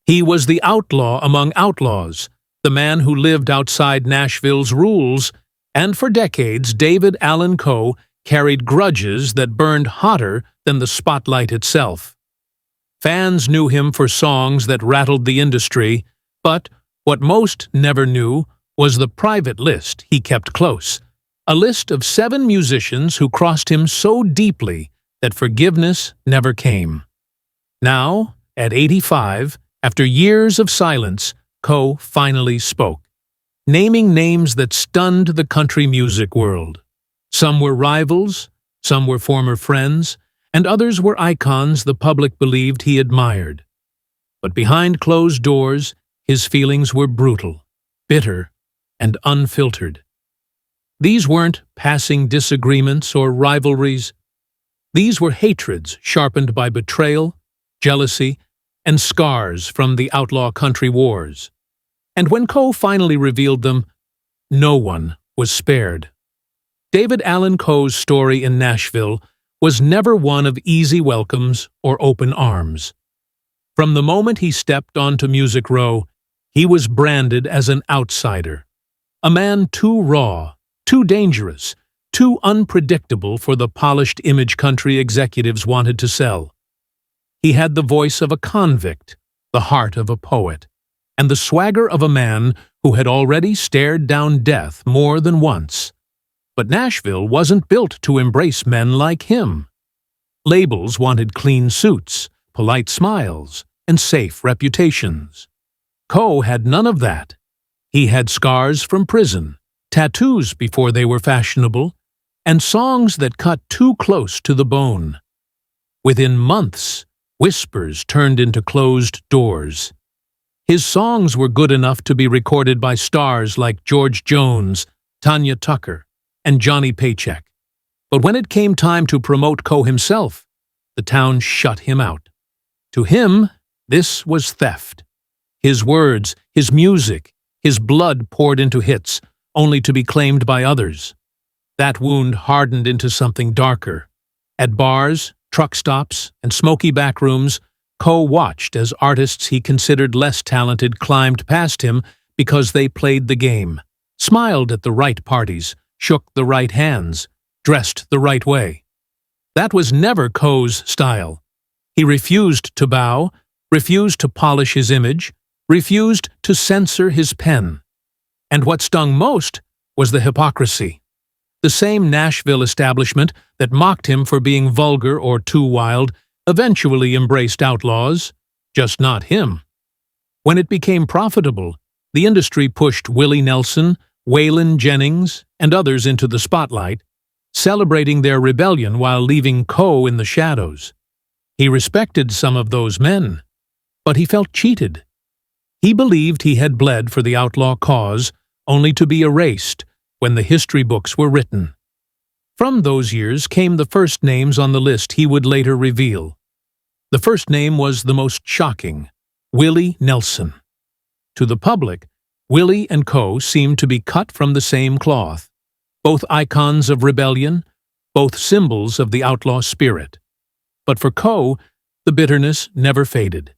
He was the outlaw among outlaws, the man who lived outside Nashville's rules, and for decades Allan Coe carried grudges that burned hotter than the spotlight itself. Fans knew him for songs that rattled the industry, but what most never knew was the private list he kept close, a list of 7 musicians who crossed him so deeply that forgiveness never came. Now, at 85, after years of silence, Coe finally spoke, naming names that stunned the country music world. Some were rivals, some were former friends, and others were icons the public believed he admired. But behind closed doors, his feelings were brutal, bitter, and unfiltered. These weren't passing disagreements or rivalries. These were hatreds sharpened by betrayal, jealousy, and scars from the outlaw country wars. And when Coe finally revealed them, no one was spared. Allan Coe's story in Nashville was never one of easy welcomes or open arms. From the moment he stepped onto Music Row, he was branded as an outsider, a man too raw, too dangerous, too unpredictable for the polished image country executives wanted to sell. He had the voice of a convict, the heart of a poet, and the swagger of a man who had already stared down death more than once. But Nashville wasn't built to embrace men like him. Labels wanted clean suits, polite smiles, and safe reputations. Coe had none of that. He had scars from prison, tattoos before they were fashionable, and songs that cut too close to the bone. Within months, whispers turned into closed doors. His songs were good enough to be recorded by stars like George Jones, Tanya Tucker, and Johnny Paycheck. But when it came time to promote Coe himself, the town shut him out. To him, this was theft. His words, his music, his blood poured into hits, only to be claimed by others. That wound hardened into something darker. At bars, truck stops, and smoky back rooms, Coe watched as artists he considered less talented climbed past him because they played the game, smiled at the right parties, shook the right hands, dressed the right way. That was never Coe's style. He refused to bow, refused to polish his image, refused to censor his pen. And what stung most was the hypocrisy. The same Nashville establishment that mocked him for being vulgar or too wild eventually embraced outlaws, just not him. When it became profitable, the industry pushed Willie Nelson, Waylon Jennings, and others into the spotlight, celebrating their rebellion while leaving Coe in the shadows. He respected some of those men, but he felt cheated. He believed he had bled for the outlaw cause, only to be erased when the history books were written. From those years came the first names on the list he would later reveal. The first name was the most shocking, Willie Nelson. To the public, Willie and Coe seemed to be cut from the same cloth, both icons of rebellion, both symbols of the outlaw spirit. But for Coe, the bitterness never faded.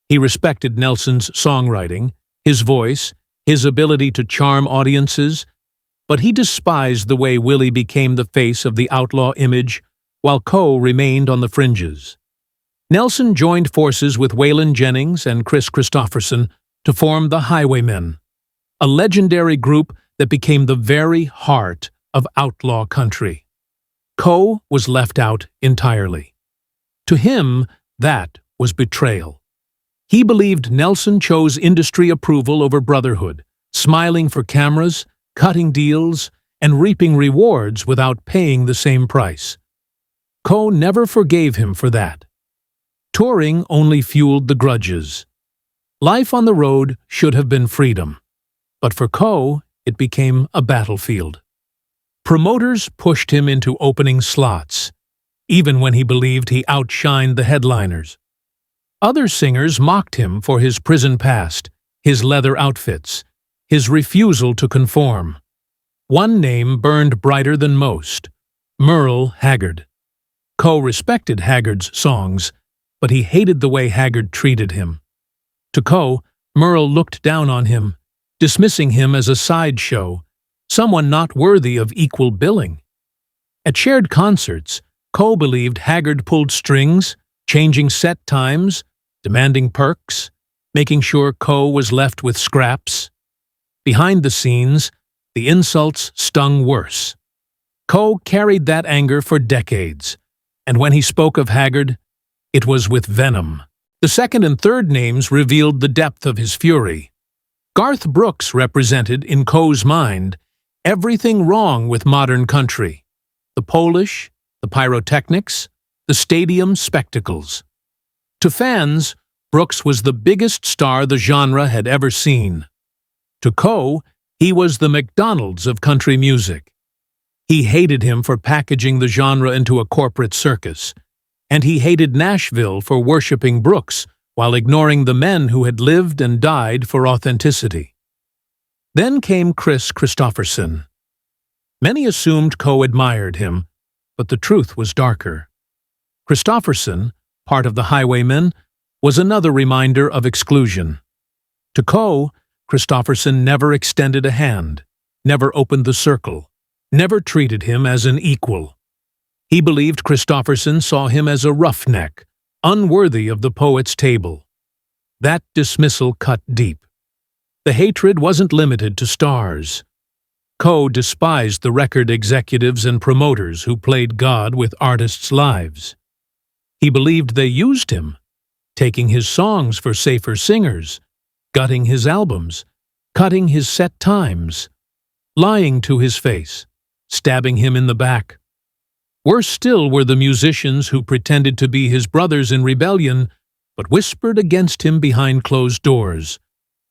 He respected Nelson's songwriting, his voice, his ability to charm audiences, but he despised the way Willie became the face of the outlaw image while Coe remained on the fringes. Nelson joined forces with Waylon Jennings and Chris Christopherson to form the Highwaymen, a legendary group that became the very heart of outlaw country. Coe was left out entirely. To him, that was betrayal. He believed Nelson chose industry approval over brotherhood, smiling for cameras, cutting deals, and reaping rewards without paying the same price. Coe never forgave him for that. Touring only fueled the grudges. Life on the road should have been freedom, but for Coe, it became a battlefield. Promoters pushed him into opening slots, even when he believed he outshined the headliners. Other singers mocked him for his prison past, his leather outfits, his refusal to conform. One name burned brighter than most, Merle Haggard. Coe respected Haggard's songs, but he hated the way Haggard treated him. To Coe, Merle looked down on him, dismissing him as a sideshow, someone not worthy of equal billing. At shared concerts, Coe believed Haggard pulled strings, changing set times, demanding perks, making sure Coe was left with scraps. Behind the scenes, the insults stung worse. Coe carried that anger for decades, and when he spoke of Haggard, it was with venom. The second and third names revealed the depth of his fury. Garth Brooks represented, in Coe's mind, everything wrong with modern country: the Polish, the pyrotechnics, the stadium spectacles. To fans, Brooks was the biggest star the genre had ever seen. To Coe, he was the McDonald's of country music. He hated him for packaging the genre into a corporate circus, and he hated Nashville for worshiping Brooks while ignoring the men who had lived and died for authenticity. Then came Kris Kristofferson. Many assumed Coe admired him, but the truth was darker. Kristofferson, part of the Highwaymen, was another reminder of exclusion. To Coe, Kristofferson never extended a hand, never opened the circle, never treated him as an equal. He believed Kristofferson saw him as a roughneck, unworthy of the poet's table. That dismissal cut deep. The hatred wasn't limited to stars. Coe despised the record executives and promoters who played God with artists' lives. He believed they used him, taking his songs for safer singers, gutting his albums, cutting his set times, lying to his face, stabbing him in the back. Worse still were the musicians who pretended to be his brothers in rebellion, but whispered against him behind closed doors,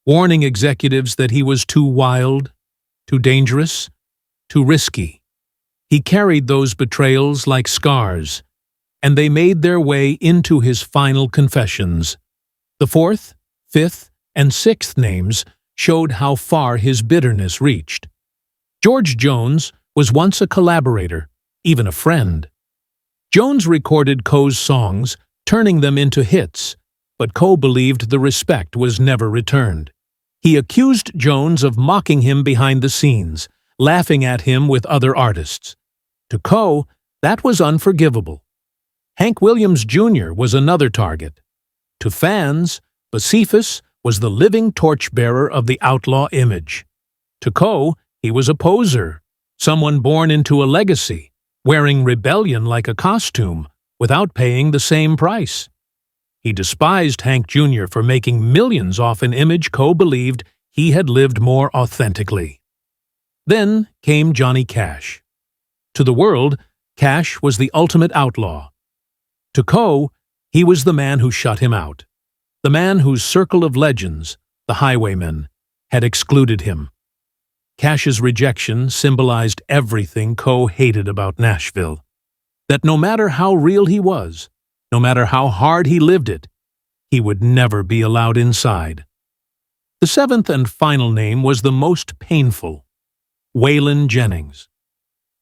warning executives that he was too wild, too dangerous, too risky. He carried those betrayals like scars, and they made their way into his final confessions. The fourth, fifth, and sixth names showed how far his bitterness reached. George Jones was once a collaborator, even a friend. Jones recorded Coe's songs, turning them into hits, but Coe believed the respect was never returned. He accused Jones of mocking him behind the scenes, laughing at him with other artists. To Coe, that was unforgivable. Hank Williams Jr. was another target. To fans, Bocephus was the living torchbearer of the outlaw image. To Coe, he was a poser, someone born into a legacy, wearing rebellion like a costume, without paying the same price. He despised Hank Jr. for making millions off an image Coe believed he had lived more authentically. Then came Johnny Cash. To the world, Cash was the ultimate outlaw. To Coe, he was the man who shut him out, the man whose circle of legends, the Highwaymen, had excluded him. Cash's rejection symbolized everything Coe hated about Nashville, that no matter how real he was, no matter how hard he lived it, he would never be allowed inside. The seventh and final name was the most painful: Waylon Jennings.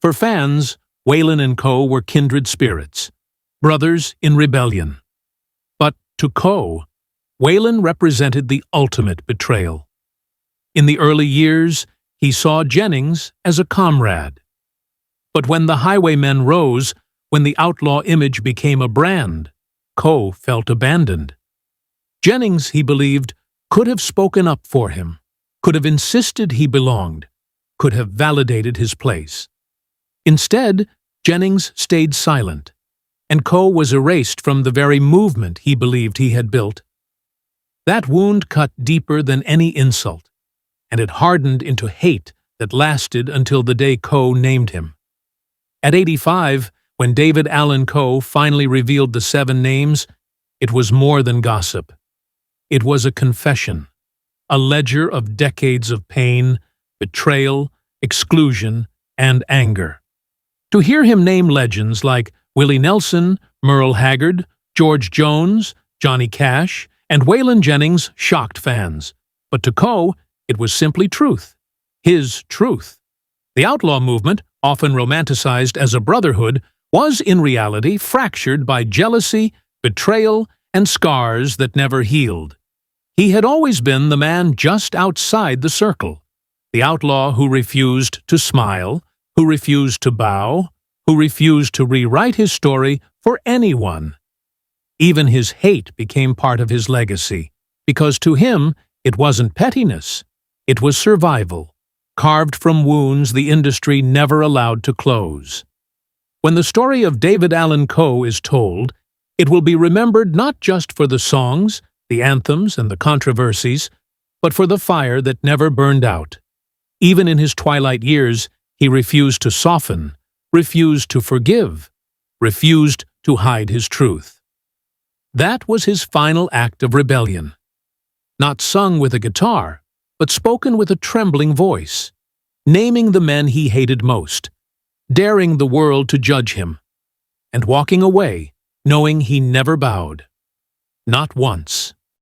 For fans, Waylon and Coe were kindred spirits, brothers in rebellion. But to Coe, Waylon represented the ultimate betrayal. In the early years, he saw Jennings as a comrade. But when the Highwaymen rose, when the outlaw image became a brand, Coe felt abandoned. Jennings, he believed, could have spoken up for him, could have insisted he belonged, could have validated his place. Instead, Jennings stayed silent, and Coe was erased from the very movement he believed he had built. That wound cut deeper than any insult, and it hardened into hate that lasted until the day Coe named him. At 85, when David Allan Coe finally revealed the 7 names, it was more than gossip. It was a confession, a ledger of decades of pain, betrayal, exclusion, and anger. To hear him name legends like Willie Nelson, Merle Haggard, George Jones, Johnny Cash, and Waylon Jennings shocked fans. But to Coe, it was simply truth. His truth. The outlaw movement, often romanticized as a brotherhood, was in reality fractured by jealousy, betrayal, and scars that never healed. He had always been the man just outside the circle, the outlaw who refused to smile, who refused to bow, who refused to rewrite his story for anyone. Even his hate became part of his legacy, because to him it wasn't pettiness, it was survival, carved from wounds the industry never allowed to close. When the story of David Allan Coe is told, it will be remembered not just for the songs, the anthems, and the controversies, but for the fire that never burned out. Even in his twilight years, he refused to soften, refused to forgive, refused to hide his truth. That was his final act of rebellion. Not sung with a guitar, but spoken with a trembling voice, naming the men he hated most, daring the world to judge him, and walking away knowing he never bowed. Not once.